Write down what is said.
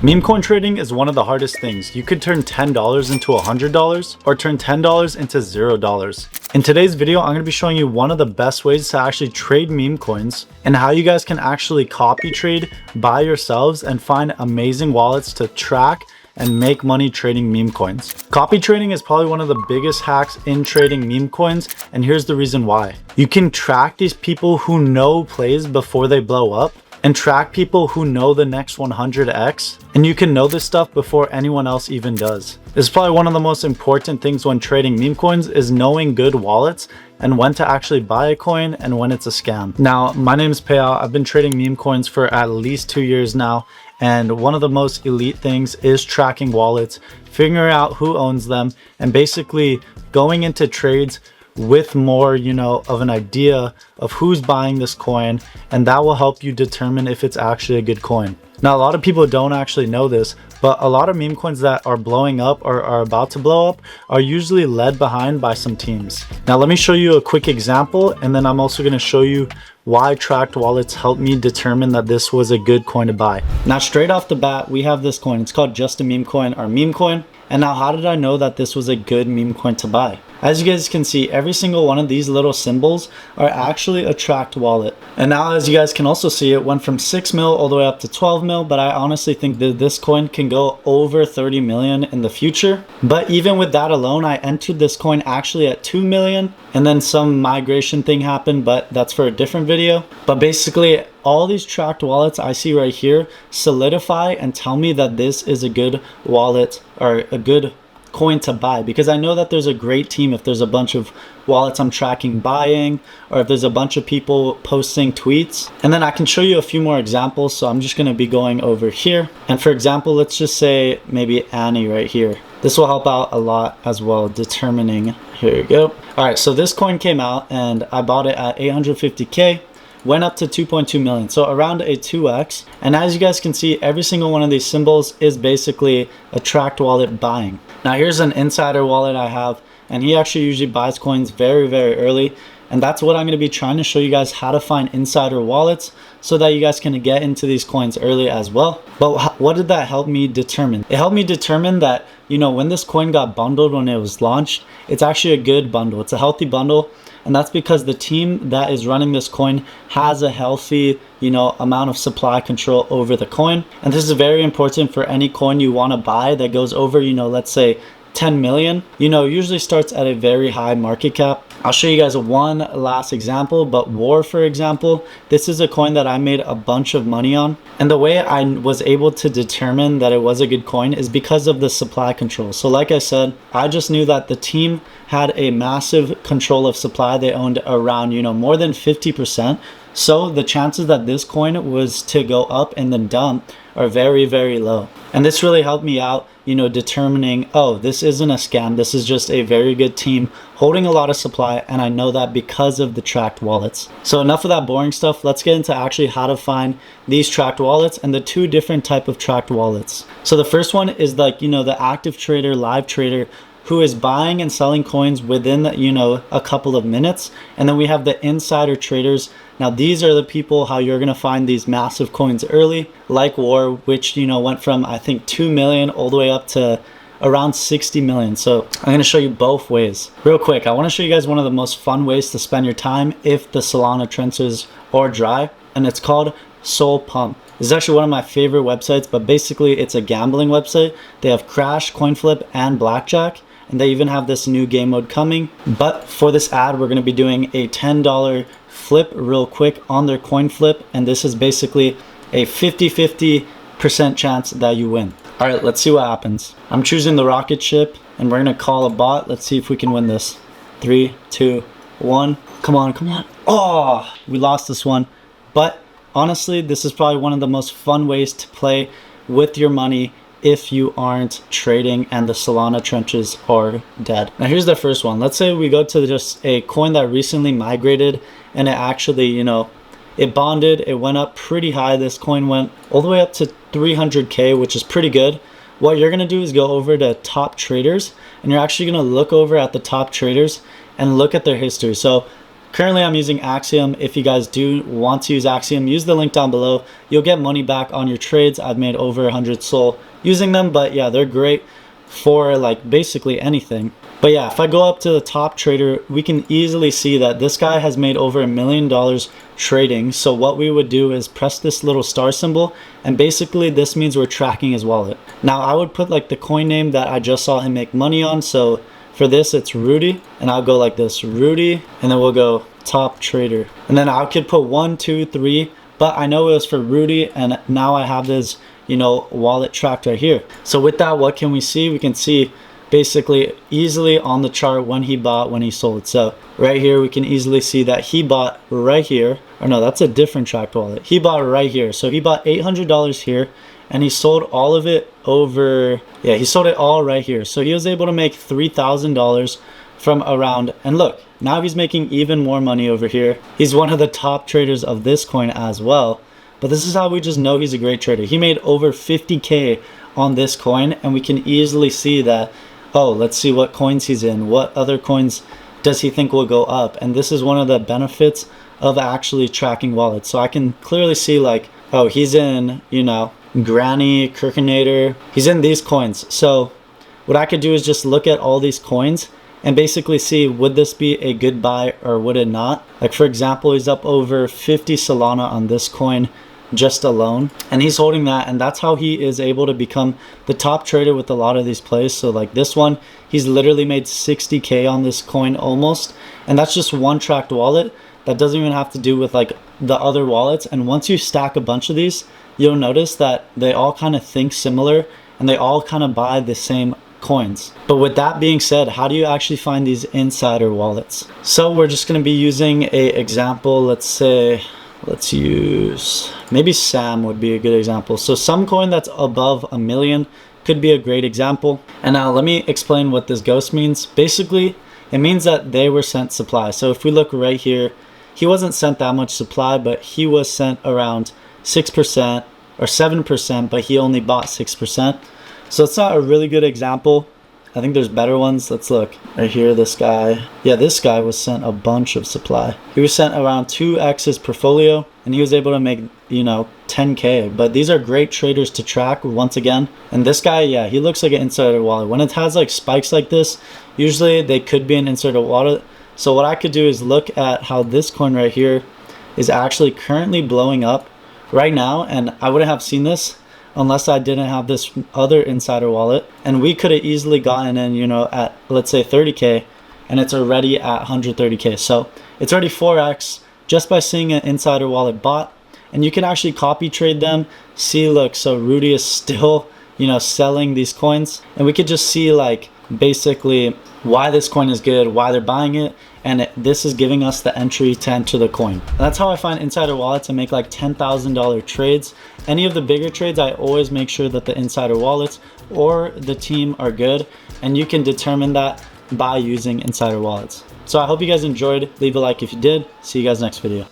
Meme coin trading is one of the hardest things. You could turn $10 into $100 or turn $10 into $0. In today's video, I'm going to be showing you one of the best ways to actually trade meme coins and how you guys can actually copy trade by yourselves and find amazing wallets to track and make money trading meme coins. Copy trading is probably one of the biggest hacks in trading meme coins, and here's the reason why. You can track these people who know plays before they blow up and track people who know the next 100x, and you can know this stuff before anyone else even does. This is probably one of the most important things when trading meme coins is knowing good wallets and when to actually buy a coin and when it's a scam. Now, my name is Payout. I've been trading meme coins for at least 2 years now, and one of the most elite things is tracking wallets, figuring out who owns them, and basically going into trades with more, of an idea of who's buying this coin, and that will help you determine if it's actually a good coin. Now, a lot of people don't actually know this, but a lot of meme coins that are blowing up or are about to blow up are usually led behind by some teams. Now, let me show you a quick example, and then I'm also going to show you why tracked wallets helped me determine that this was a good coin to buy. Now, straight off the bat, we have this coin. It's called Just a Meme Coin or Memecoin. And now, how did I know that this was a good meme coin to buy? As you guys can see, every single one of these little symbols are actually a tracked wallet. And now, as you guys can also see, it went from 6 mil all the way up to 12 mil, but I honestly think that this coin can go over 30 million in the future. But even with that alone, I entered this coin actually at 2 million, and then some migration thing happened, but that's for a different video. But basically, all these tracked wallets I see right here solidify and tell me that this is a good wallet or a good coin to buy, because I know that there's a great team if there's a bunch of wallets I'm tracking buying, or if there's a bunch of people posting tweets. And then I can show you a few more examples, so I'm just going to be going over here. And for example, let's just say maybe Annie right here. This will help out a lot as well, determining. Here you go. All right, so this coin came out and I bought it at 850k. Went up to 2.2 million, so around a 2x. And as you guys can see, every single one of these symbols is basically a tracked wallet buying. Now, here's an insider wallet I have, and he actually usually buys coins very, very early. And that's what I'm going to be trying to show you guys, how to find insider wallets so that you guys can get into these coins early as well. But what did that help me determine? It helped me determine that, when this coin got bundled when it was launched, it's actually a good bundle. It's a healthy bundle. And that's because the team that is running this coin has a healthy, amount of supply control over the coin. And this is very important for any coin you want to buy that goes over, let's say 10 million, usually starts at a very high market cap. I'll show you guys one last example, but War, for example, this is a coin that I made a bunch of money on. And the way I was able to determine that it was a good coin is because of the supply control. So like I said, I just knew that the team had a massive control of supply. They owned around, more than 50%. So the chances that this coin was to go up and then dump are very, very low. And this really helped me out, determining, oh, this isn't a scam. This is just a very good team holding a lot of supply. And I know that because of the tracked wallets. So enough of that boring stuff. Let's get into actually how to find these tracked wallets and the two different type of tracked wallets. So the first one is like, the active trader, live trader, who is buying and selling coins within, a couple of minutes. And then we have the insider traders. Now, these are the people how you're going to find these massive coins early, like War, which, went from, I think, 2 million all the way up to around 60 million. So I'm going to show you both ways. Real quick, I want to show you guys one of the most fun ways to spend your time if the Solana trenches are dry, and it's called SolPUMP. This is actually one of my favorite websites, but basically it's a gambling website. They have Crash, Coin Flip, and Blackjack. And they even have this new game mode coming. But for this ad, we're going to be doing a $10 flip real quick on their coin flip. And this is basically a 50-50% chance that you win. All right, let's see what happens. I'm choosing the rocket ship and we're going to call a bot. Let's see if we can win this. 3, 2, 1. Come on, come on. Oh, we lost this one. But honestly, this is probably one of the most fun ways to play with your money if you aren't trading and the Solana trenches are dead. Now, here's the first one. Let's say we go to just a coin that recently migrated and it actually, it bonded, it went up pretty high. This coin went all the way up to 300k, which is pretty good. What you're gonna do is go over to top traders, and you're actually gonna look over at the top traders and look at their history. So Currently I'm using Axiom. If you guys do want to use Axiom, use the link down below. You'll get money back on your trades. I've made over 100 Sol using them, but yeah, they're great for like basically anything. But yeah, if I go up to the top trader, we can easily see that this guy has made over $1 million trading. So what we would do is press this little star symbol, and basically this means we're tracking his wallet. Now I would put like the coin name that I just saw him make money on. So for this it's Rudy, and I'll go like this, Rudy, and then we'll go top trader. And then I could put 1, 2, 3, but I know it was for Rudy, and now I have this, you know, wallet tracked right here. So with that, what can we see? We can see basically easily on the chart when he bought, when he sold. So right here we can easily see that he bought right here, or no, that's a different tracked wallet. He bought right here. So he bought $800 here, and he sold all of it over, yeah, he sold it all right here. So he was able to make $3,000 from around, and look, now he's making even more money over here. He's one of the top traders of this coin as well. But this is how we just know he's a great trader. He made over 50K on this coin, and we can easily see that, oh, let's see what coins he's in. What other coins does he think will go up? And this is one of the benefits of actually tracking wallets. So I can clearly see like, oh, he's in, you know, Granny, Kirkinator. He's in these coins. So what I could do is just look at all these coins and basically see, would this be a good buy or would it not? Like for example, he's up over 50 Solana on this coin just alone, and he's holding that, and that's how he is able to become the top trader with a lot of these plays. So like this one, he's literally made 60K on this coin almost, and that's just one tracked wallet. That doesn't even have to do with like the other wallets. And once you stack a bunch of these, you'll notice that they all kind of think similar, and they all kind of buy the same coins. But with that being said, how do you actually find these insider wallets? So we're just going to be using a example. Let's say, let's use, maybe Sam would be a good example. So some coin that's above 1 million could be a great example. And now let me explain what this ghost means. Basically, it means that they were sent supply. So if we look right here, he wasn't sent that much supply, but he was sent around 6% or 7%, but he only bought 6%. So it's not a really good example. I think there's better ones. Let's look right here. This guy, yeah, this guy was sent a bunch of supply. He was sent around 2x his portfolio, and he was able to make, you know, 10K. But these are great traders to track once again. And this guy, yeah, he looks like an insider wallet. When it has like spikes like this, usually they could be an insider wallet. So what I could do is look at how this coin right here is actually currently blowing up right now, and I wouldn't have seen this unless I didn't have this other insider wallet. And we could have easily gotten in, you know, at let's say 30K, and it's already at 130K. So it's already 4x just by seeing an insider wallet bot. And you can actually copy trade them. See, look, so Rudy is still, you know, selling these coins, and we could just see like basically why this coin is good, why they're buying it, and this is giving us the entry to enter the coin. And that's how I find insider wallets and make like $10,000 trades. Any of the bigger trades, I always make sure that the insider wallets or the team are good, and you can determine that by using insider wallets. So I hope you guys enjoyed. Leave a like if you did. See you guys next video.